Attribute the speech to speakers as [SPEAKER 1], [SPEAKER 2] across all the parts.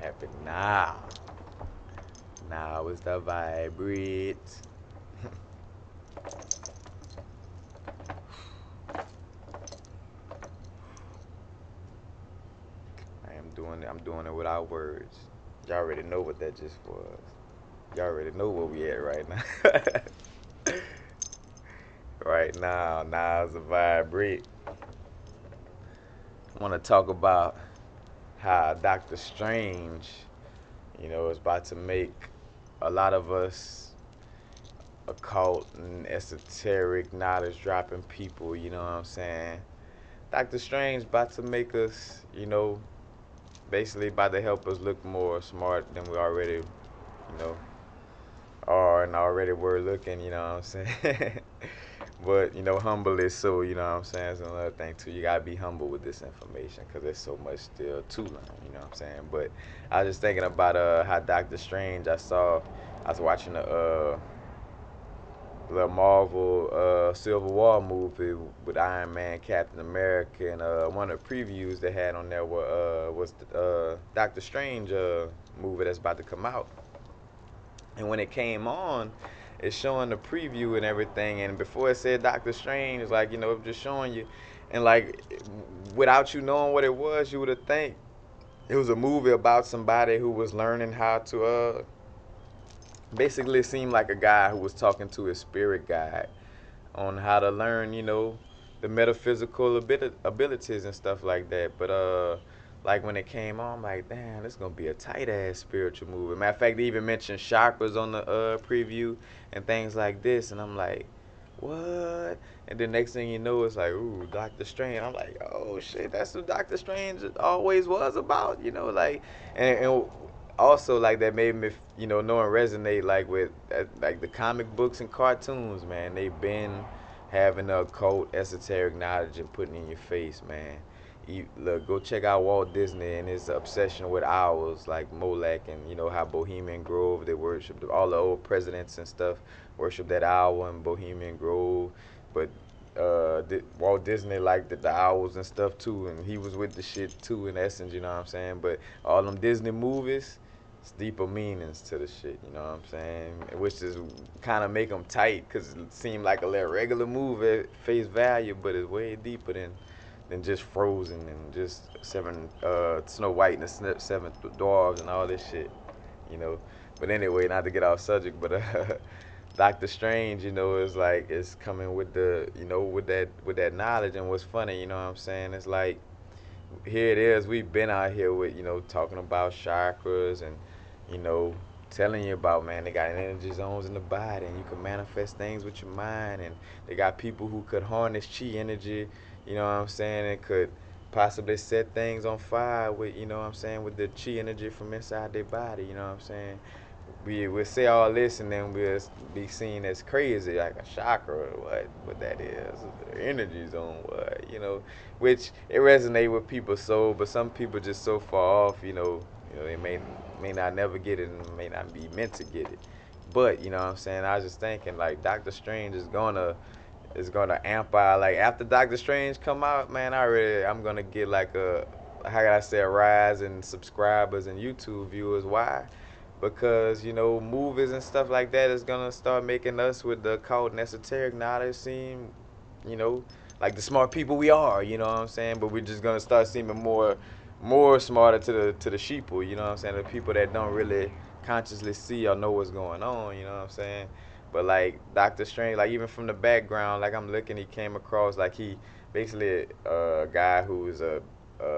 [SPEAKER 1] Epic now. Now is the vibrate. I'm doing it without words. Y'all already know what that just was. Y'all already know where we at right now. Right now is the vibrate. I want to talk about how Doctor Strange, is about to make a lot of us occult and esoteric knowledge dropping people, you know what I'm saying? Doctor Strange about to make us, basically about to help us look more smart than we already, are and already were looking, you know what I'm saying? But, humble is so, you know what I'm saying? That's another thing, too. You got to be humble with this information because there's so much still to learn, you know what I'm saying? But I was just thinking about how Doctor Strange, I was watching the Marvel Civil War movie with Iron Man, Captain America, and one of the previews they had on there was the Doctor Strange movie that's about to come out. And when it came on, it's showing the preview and everything. And before it said Doctor Strange, it's like, just showing you. And like, without you knowing what it was, you would have think it was a movie about somebody who was learning how to basically it seemed like a guy who was talking to his spirit guide on how to learn, the metaphysical abilities and stuff like that. But like when it came on, I'm like, damn, this is gonna be a tight ass spiritual movie. Matter of fact, they even mentioned chakras on the preview and things like this, and I'm like, what? And the next thing you know, it's like, ooh, Doctor Strange. I'm like, oh shit, that's what Doctor Strange always was about, like, and also like that made me, knowing resonate like with like the comic books and cartoons, man. They've been having the occult, esoteric knowledge and putting in your face, man. Look, go check out Walt Disney and his obsession with owls like Molech, and how Bohemian Grove they worship all the old presidents and stuff worship that owl in Bohemian Grove. But Walt Disney liked the owls and stuff too, and he was with the shit too in essence, you know what I'm saying? But all them Disney movies, it's deeper meanings to the shit, you know what I'm saying? Which is kind of make them tight because it seemed like a little regular movie at face value, but it's way deeper than just Frozen and just Snow White and the Seven Dwarves and all this shit, you know. But anyway, not to get off subject, but Doctor Strange, is like it's coming with the, with that knowledge. And what's funny, you know what I'm saying? It's like here it is. We've been out here with, talking about chakras and, you know, telling you about, man, they got energy zones in the body and you can manifest things with your mind. And they got people who could harness chi energy, you know what I'm saying, and could possibly set things on fire with, you know what I'm saying, with the chi energy from inside their body, you know what I'm saying. We'll say all this and then we'll be seen as crazy, like a chakra or what that is, the energy zone, which it resonates with people's soul, but some people just so far off, they may not never get it and may not be meant to get it. But you know what I'm saying, I was just thinking like Doctor Strange is gonna amp out. Like after Doctor Strange come out, man, I'm gonna get like how can I say, a rise in subscribers and YouTube viewers. Why? Because movies and stuff like that is gonna start making us with the occult and esoteric knowledge seem, you know, like the smart people we are. You know what I'm saying? But we're just gonna start seeming more smarter to the sheeple. You know what I'm saying? The people that don't really consciously see or know what's going on. You know what I'm saying? But like Doctor Strange, like even from the background, like I'm looking, he came across like he basically a guy who is a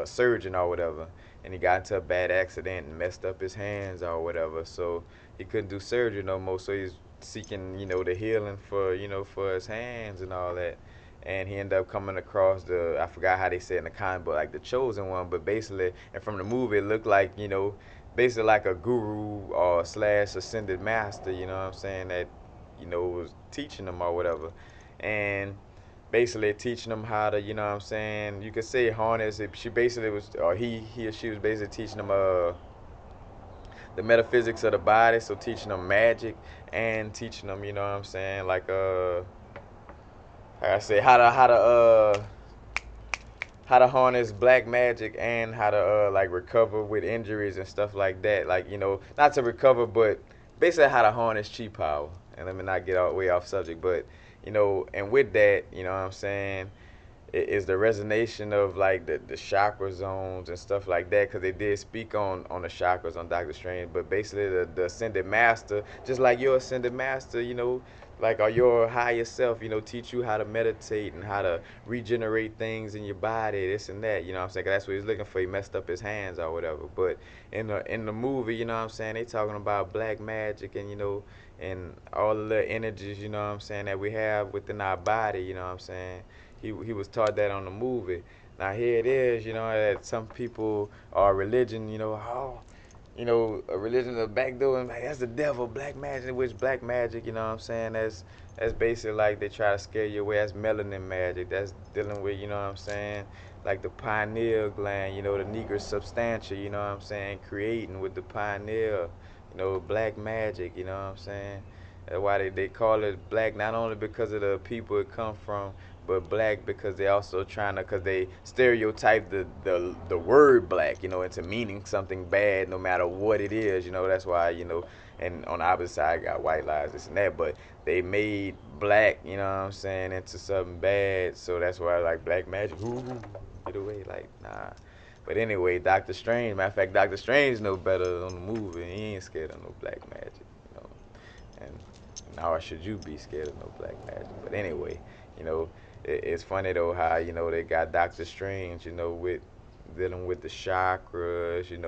[SPEAKER 1] surgeon or whatever, and he got into a bad accident and messed up his hands or whatever, so he couldn't do surgery no more. So he's seeking, the healing for his hands and all that. And he ended up coming across I forgot how they said in the comic book, like the chosen one, but basically, and from the movie, it looked like, basically like a guru or slash ascended master, you know what I'm saying, that, was teaching them or whatever. And basically teaching them how to, you know what I'm saying, you could say harness it. She basically was, or he or she was basically teaching them the metaphysics of the body, so teaching them magic and teaching them, you know what I'm saying, like I say how to how to harness black magic and how to like recover with injuries and stuff like that. Like, not to recover, but basically how to harness chi power. And let me not get all way off subject, but and with that, you know what I'm saying, is the resonation of like the chakra zones and stuff like that, because they did speak on the chakras on Doctor Strange. But basically the ascended master, just like your ascended master, like, or your higher self, teach you how to meditate and how to regenerate things in your body, this and that. You know what I'm saying? 'Cause that's what he's looking for. He messed up his hands or whatever. But in the movie, you know what I'm saying, they talking about black magic and and all the energies, you know what I'm saying, that we have within our body. You know what I'm saying? He was taught that on the movie. Now here it is, that some people are religion, oh, a religion of backdoor, and like, that's the devil, black magic, which black magic, you know what I'm saying? That's basically like they try to scare you away. That's melanin magic. That's dealing with, you know what I'm saying? Like the pineal gland, the nigra substantia, you know what I'm saying? Creating with the pineal, black magic, you know what I'm saying? That's why they call it black, not only because of the people it come from, but black because they also trying to, because they stereotype the word black, into meaning something bad, no matter what it is. That's why, and on the opposite side got white lies, this and that, but they made black, you know what I'm saying, into something bad. So that's why, like, black magic, ooh, get away, like, nah. But anyway, Doctor Strange, matter of fact, Doctor Strange know better on the movie. He ain't scared of no black magic, and nor should you be scared of no black magic. But anyway, you know, it's funny though how they got Doctor Strange, with dealing with the chakras, and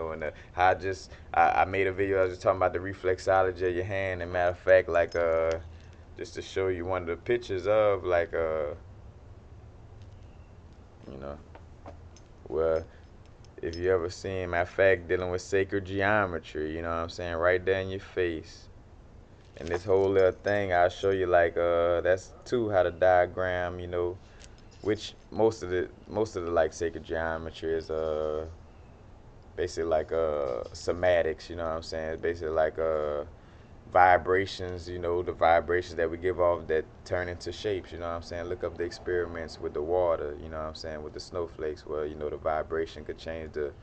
[SPEAKER 1] how I made a video. I was just talking about the reflexology of your hand. And matter of fact, like just to show you one of the pictures of like you know, well, if you ever seen, matter of fact, dealing with sacred geometry, you know what I'm saying, right there in your face. And this whole little thing, I'll show you, like, that's too how to diagram, which most of the like sacred geometry is basically like somatics, you know what I'm saying? It's basically like vibrations, the vibrations that we give off that turn into shapes, you know what I'm saying? Look up the experiments with the water, you know what I'm saying, with the snowflakes, where the vibration could change the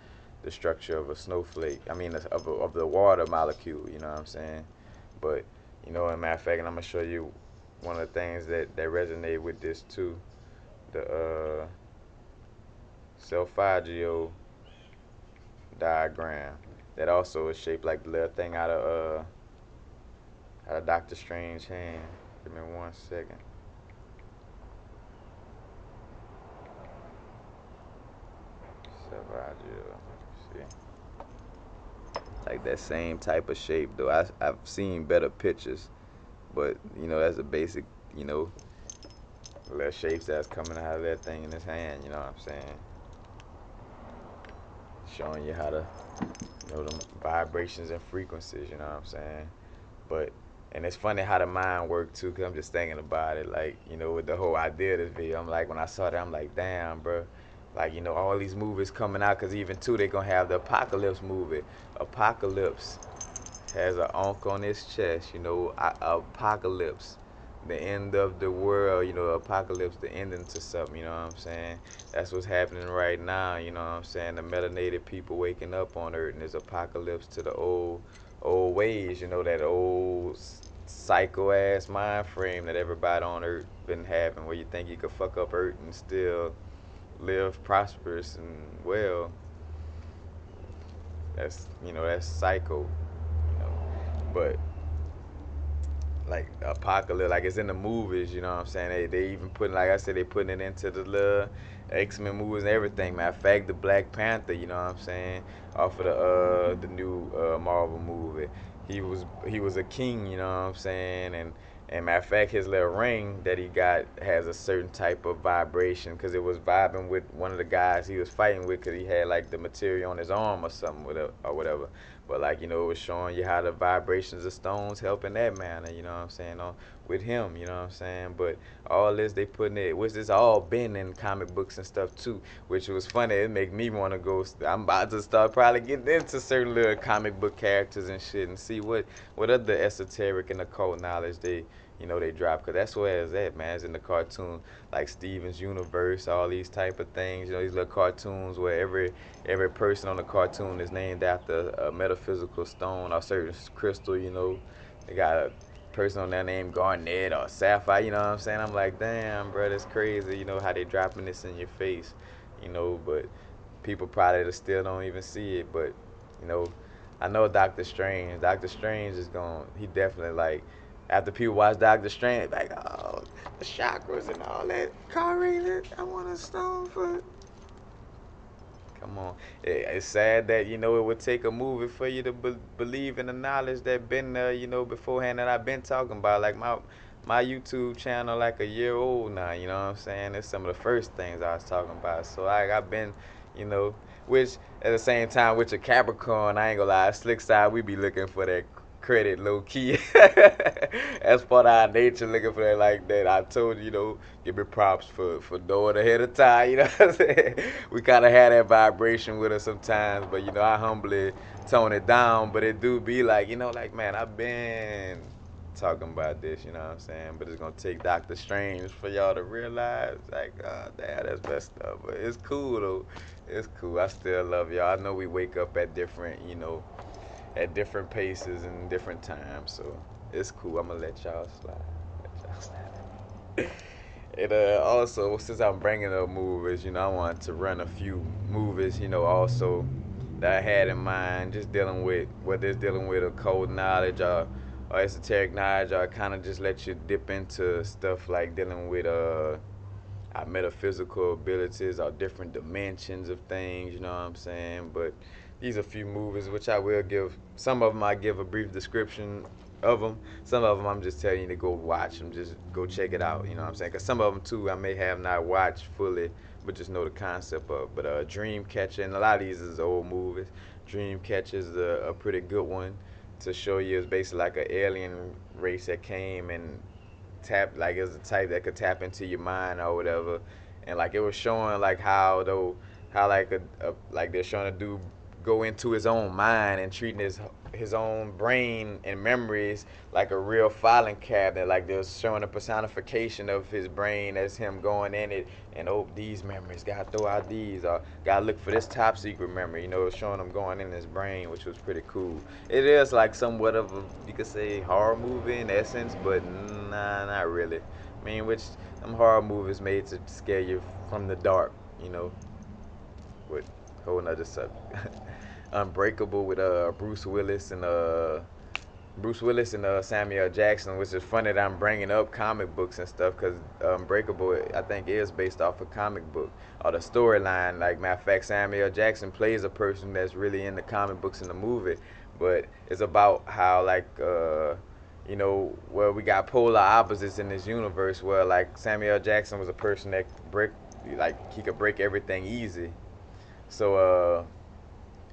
[SPEAKER 1] structure of a snowflake. I mean, of the water molecule, you know what I'm saying? But as a matter of fact, and I'm gonna show you one of the things that resonate with this too, the Selfagio diagram. That also is shaped like the little thing out of Doctor Strange's hand. Give me 1 second. Selfagio. See, like that same type of shape though. I've seen better pictures, but that's a basic, little shapes that's coming out of that thing in his hand. You know what I'm saying? Showing you how to, the vibrations and frequencies. You know what I'm saying? But and it's funny how the mind works too, cause I'm just thinking about it, like, with the whole idea of this video. I'm like, when I saw that, I'm like, damn, bro, like, all these movies coming out, cause even too, they gonna have the Apocalypse movie. Apocalypse has an onk on his chest, Apocalypse, the end of the world, Apocalypse, the ending to something, you know what I'm saying? That's what's happening right now, you know what I'm saying? The melanated people waking up on Earth, and there's apocalypse to the old ways, that old psycho ass mind frame that everybody on Earth been having, where you think you could fuck up Earth and still live prosperous and well. That's psycho, but like apocalypse, like it's in the movies, you know what I'm saying? They even putting, like I said, they putting it into the little X-Men movies and everything. Matter of fact, the Black Panther, you know what I'm saying, off of the new Marvel movie, he was a king, you know what I'm saying, and matter of fact, his little ring that he got has a certain type of vibration, because it was vibing with one of the guys he was fighting with, because he had like the material on his arm or something, or whatever. But like, it was showing you how the vibrations of stones help in that manner, you know what I'm saying, with him, you know what I'm saying. But all this they putting it, which is all been in comic books and stuff too, which was funny. It make me want to go. I'm about to start probably getting into certain little comic book characters and shit, and see what other esoteric and occult knowledge they they drop, because that's where it's at, man. It's in the cartoon, like Steven's Universe, all these type of things. These little cartoons where every person on the cartoon is named after a metaphysical stone or certain crystal. They got a person on there named Garnet or Sapphire. You know what I'm saying? I'm like, damn, bro, that's crazy. How they dropping this in your face. But people probably still don't even see it. But you know, I know Doctor Strange. Doctor Strange is going. He definitely like. After people watch Doctor Strange, like, oh, the chakras and all that. Car racing. I want a stone for. Come on. It's sad that it would take a movie for you to believe in the knowledge that been there, beforehand, that I've been talking about. Like my YouTube channel, like a year old now. You know what I'm saying? It's some of the first things I was talking about. So I've been, you know, which at the same time with your Capricorn, I ain't gonna lie, slick side, we be looking for that credit low key. That's part of our nature, looking for that like that. I told you, give me props for knowing ahead of time. You know what I'm saying? We kind of had that vibration with us sometimes, but I humbly tone it down. But it do be like, like, man, I've been talking about this. You know what I'm saying? But it's gonna take Doctor Strange for y'all to realize, like, oh, damn, that's messed up. But it's cool though. It's cool. I still love y'all. I know we wake up at different, at different paces and different times. So it's cool. I'm gonna let y'all slide. Let y'all slide. And also, since I'm bringing up movies, I wanted to run a few movies, also that I had in mind, just dealing with whether it's dealing with occult knowledge or esoteric knowledge, or kind of just let you dip into stuff like dealing with our metaphysical abilities or different dimensions of things, you know what I'm saying? But these are a few movies which I will give. Some of them I give a brief description of them. Some of them I'm just telling you to go watch them, just go check it out, you know what I'm saying? Because some of them too I may have not watched fully, but just know the concept of. But Dreamcatcher, and a lot of these is old movies. Dreamcatcher is a pretty good one to show you. It's basically like an alien race that came and tap, like it was a type that could tap into your mind or whatever, and like it was showing like how like like they're showing a dude go into his own mind and treating his own brain and memories like a real filing cabinet. Like they're showing a personification of his brain as him going in it, and oh, these memories, gotta throw out these, or gotta look for this top secret memory. Showing him going in his brain, which was pretty cool. It is like somewhat of a, you could say, horror movie in essence, but nah, not really. I mean, which them horror movies made to scare you from the dark, with a whole nother subject. Unbreakable with Bruce Willis and Samuel Jackson, which is funny that I'm bringing up comic books and stuff, because Unbreakable, I think, is based off a comic book or the storyline. Like, matter of fact, Samuel Jackson plays a person that's really in the comic books in the movie, but it's about how, like, where we got polar opposites in this universe, where, like, Samuel Jackson was a person that he could break everything easy. So,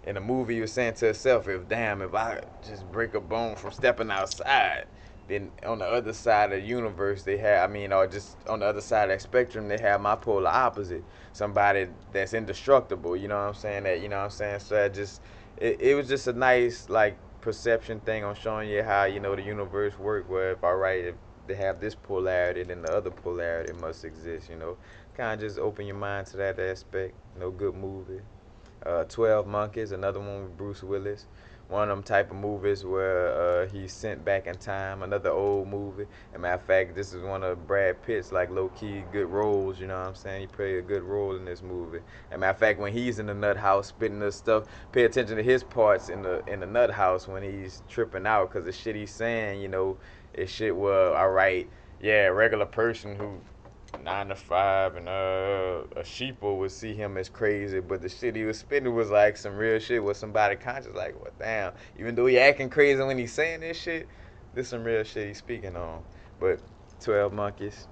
[SPEAKER 1] in the movie, he was saying to himself, if I just break a bone from stepping outside, then on the other side of the universe, or just on the other side of that spectrum, they have my polar opposite, somebody that's indestructible. You know what I'm saying? So it was just a nice, like, perception thing on showing you how, the universe work. Where if they have this polarity, then the other polarity must exist. Kind of just open your mind to that aspect. Good movie. 12 Monkeys, another one with Bruce Willis. One of them type of movies where he's sent back in time, another old movie. As a matter of fact, this is one of Brad Pitt's, like, low-key good roles, you know what I'm saying? He played a good role in this movie. As a matter of fact, when he's in the nut house spitting this stuff, pay attention to his parts in the nut house when he's tripping out, because the shit he's saying, is shit, well, alright, yeah, a regular person who 9 to 5, and a sheeple would see him as crazy, but the shit he was spitting was like some real shit with somebody conscious. Like, what, damn? Even though he acting crazy when he's saying this shit, this some real shit he's speaking on. But 12 Monkeys,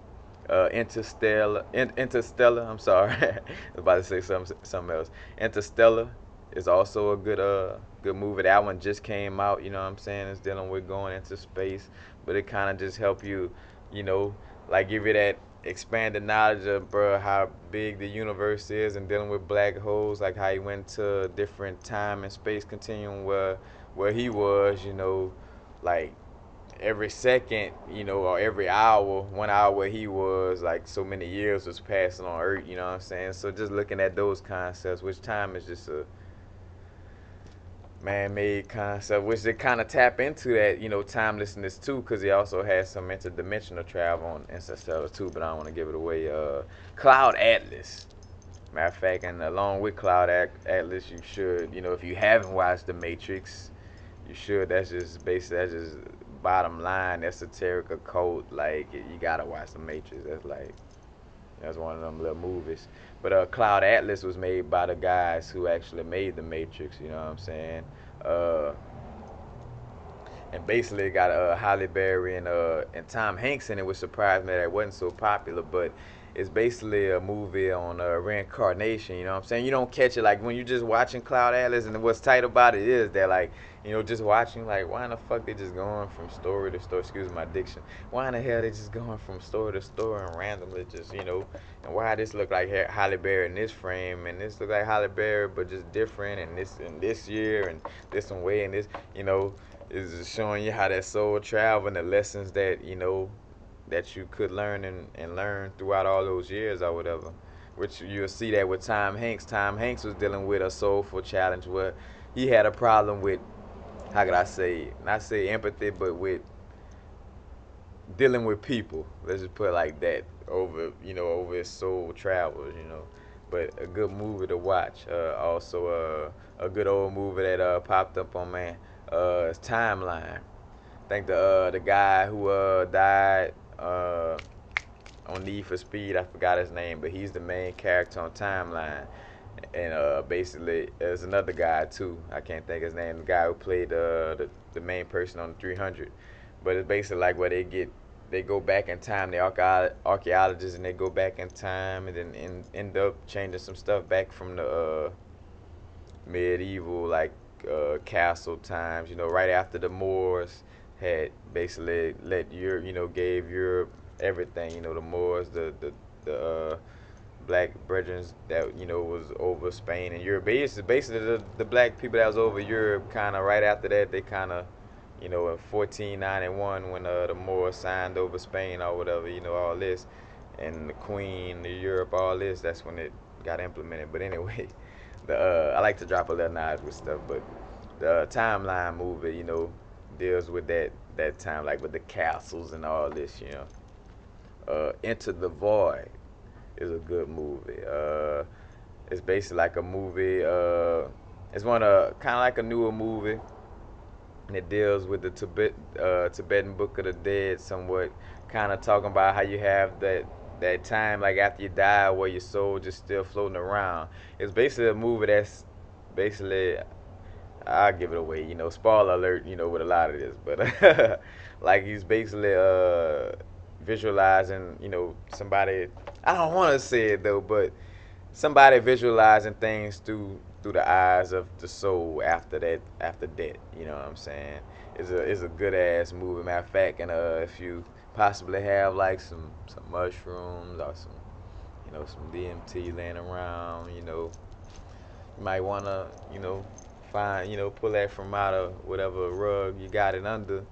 [SPEAKER 1] Interstellar. I'm sorry, I was about to say something else. Interstellar is also a good movie. That one just came out. You know what I'm saying? It's dealing with going into space, but it kind of just help you, you know, like, give you that expanded knowledge of, bro, how big the universe is, and dealing with black holes, like how he went to a different time and space continuum where he was, like, every second, or every hour, 1 hour where he was, like so many years was passing on Earth. You know what I'm saying? So just looking at those concepts, which time is just a man-made concept, which they kind of tap into that, timelessness too, because he also has some interdimensional travel on Interstellar too. But I don't want to give it away. Cloud Atlas. Matter of fact, and along with Cloud Atlas, you should, if you haven't watched The Matrix, you should. That's just basically, that's just bottom line, esoteric occult. Like, you gotta watch The Matrix. That's one of them little movies. But Cloud Atlas was made by the guys who actually made The Matrix. You know what I'm saying? Uh, and basically it got Halle Berry and Tom Hanks in it, which surprised me that it wasn't so popular. But it's basically a movie on reincarnation. You know what I'm saying? You don't catch it like when you're just watching Cloud Atlas, and what's tight about it is that, like, just watching, like, why in the fuck they just going from story to story? Excuse my diction. Why in the hell they just going from story to story and randomly just, and why this look like Halle Berry in this frame, and this look like Halle Berry but just different, and this in this year and this one way, and this, is just showing you how that soul travel and the lessons that, that you could learn and learn throughout all those years or whatever. Which you'll see that with Tom Hanks. Tom Hanks was dealing with a soulful challenge where he had a problem with, how could I say, not say empathy, but with dealing with people. Let's just put it like that. Over his soul travels. But a good movie to watch. Also, a good old movie that popped up on man. Is Timeline. I think the guy who died on Need for Speed, I forgot his name, but he's the main character on Timeline. And basically, there's another guy too. I can't think his name. The guy who played the main person on 300. But it's basically like where they go back in time. The archaeologists, and they go back in time and then end up changing some stuff back from the medieval, like, castle times. Right after the Moors had basically let Europe, gave Europe everything. The Moors, the black brethren that, was over Spain and Europe. Basically the black people that was over Europe, kind of right after that, they kind of, in 1491, when the Moors signed over Spain or whatever, all this, and the Queen, the Europe, all this, that's when it got implemented. But anyway, I like to drop a little knives with stuff, but the Timeline movie, deals with that time, like with the castles and all this. Enter the Void is a good movie. It's basically like a movie. It's one of kind of like a newer movie, and it deals with the Tibetan Book of the Dead, somewhat, kind of talking about how you have that time, like after you die, where your soul just still floating around. It's basically a movie that's basically, I'll give it away, spoiler alert, with a lot of this, but like he's basically visualizing, somebody, I don't want to say it though, but somebody visualizing things through the eyes of the soul after death. You know what I'm saying? It's a good ass movie. Matter of fact, and if you possibly have like some mushrooms or some DMT laying around, you might wanna find, pull that from out of whatever rug you got it under,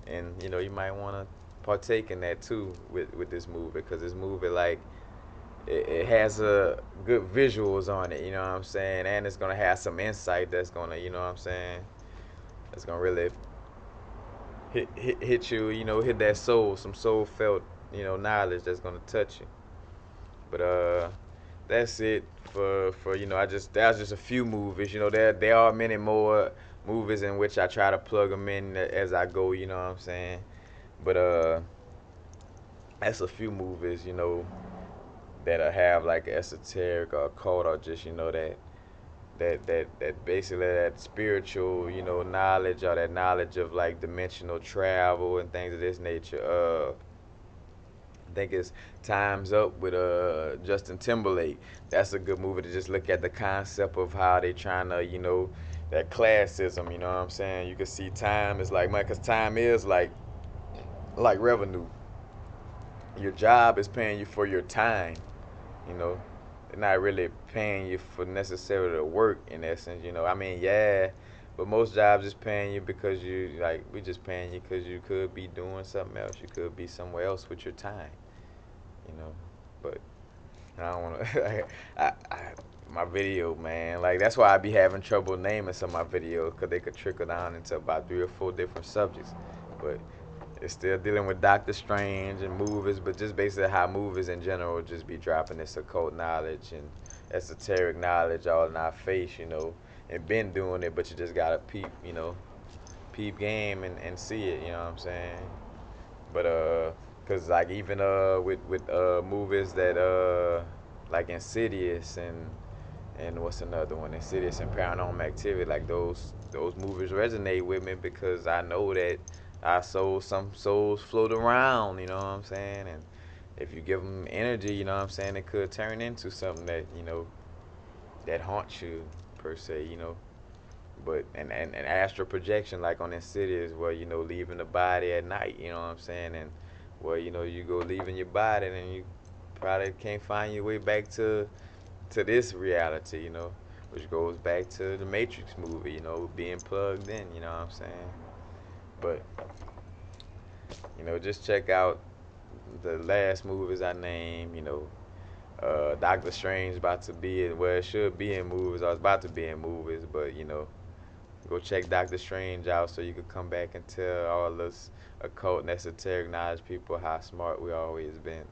[SPEAKER 1] and you might wanna partake in that too with this movie, because this movie, like, it has a good visuals on it, you know what I'm saying, and it's gonna have some insight that's gonna, you know what I'm saying, that's gonna really hit you, hit that soul, some soul felt, knowledge that's gonna touch you. But that's it for I just that was just a few movies. There are many more movies in which I try to plug them in as I go. You know what I'm saying? But that's a few movies. That have like esoteric or occult, or just that basically that spiritual knowledge, or that knowledge of like dimensional travel and things of this nature. I think it's Time's Up with Justin Timberlake. That's a good movie to just look at the concept of how they trying to, that classism. You know what I'm saying? You can see time is like money, because time is like revenue. Your job is paying you for your time. You know, they're not really paying you for necessarily the work in essence. I mean, yeah, But most jobs just paying you because you like we just paying you because you could be doing something else. You could be somewhere else with your time, you know. But I don't want to. I my video, man. Like that's why I be having trouble naming some of my videos because they could trickle down into about 3 or 4 different subjects. But it's still dealing with Doctor Strange and movies, but just basically how movies in general just be dropping this occult knowledge and esoteric knowledge all in our face, you know, and been doing it, but you just gotta peep, you know, peep game and see it, you know what I'm saying? But cause like even with movies that like Insidious and what's another one? Insidious and Paranormal Activity. Like those movies resonate with me because I know that I saw some souls float around. You know what I'm saying? And if you give them energy, you know what I'm saying, it could turn into something that that haunts you per se. But and astral projection like on Insidious, where leaving the body at night. You know what I'm saying? And where you go leaving your body and you probably can't find your way back to this reality, which goes back to the Matrix movie, being plugged in, you know what I'm saying? But, just check out the last movies I named, Doctor Strange about to be in, well, it should be in movies, I was about to be in movies, but, go check Doctor Strange out so you could come back and tell all us occult and esoteric knowledge people how smart we always been.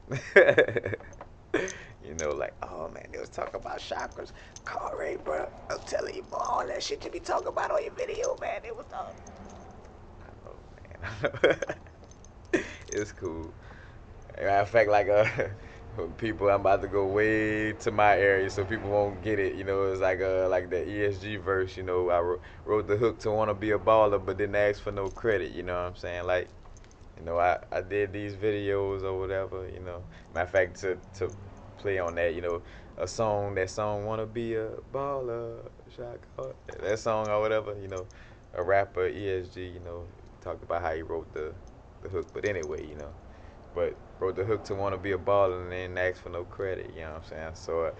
[SPEAKER 1] Like, oh man, they was talking about chakras. Corey, bro, I'm telling you, boy, all that shit you be talking about on your video, man, it was all. I know, man. It's cool. Matter of fact, like, people, I'm about to go way to my area so people won't get it. It's like the ESG verse. I wrote the hook to wanna be a baller, but didn't ask for no credit. You know what I'm saying? Like, I did these videos or whatever. Matter of fact, to play on that, that song wanna be a baller, shot call, that song or whatever, a rapper ESG, talked about how he wrote the hook, but anyway, but wrote the hook to wanna be a baller and then asked for no credit, you know what I'm saying? So,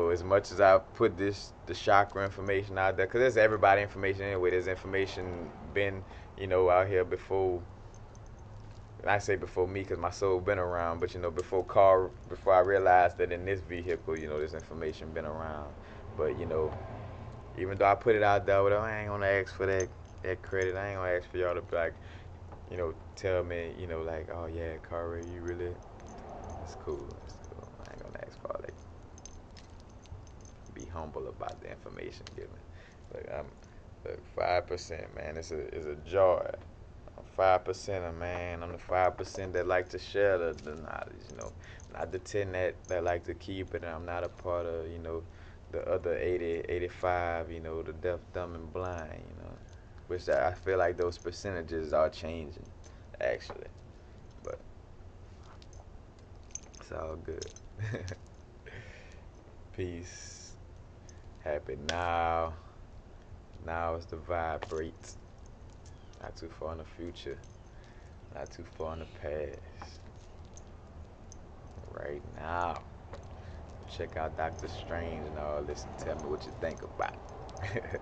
[SPEAKER 1] as much as I put the chakra information out there, cause there's everybody information anyway. There's information been, out here before. And I say before me because my soul been around, but before I realized that in this vehicle, this information been around. But even though I put it out there, I ain't gonna ask for that credit. I ain't gonna ask for y'all to like, tell me, like, oh yeah, Corey, you really, it's cool. It's cool. I ain't gonna ask for all that. Be humble about the information given. Look, look, 5%, man. It's a joy. 5%, man. I'm the 5% that like to share the knowledge, not the 10 that like to keep it. And I'm not a part of, the other 80, 85, the deaf, dumb, and blind, which I feel like those percentages are changing, actually. But it's all good. Peace. Happy now. Now is the vibrate. Not too far in the future. Not too far in the past. Right now. Check out Doctor Strange and all this and tell me what you think about it.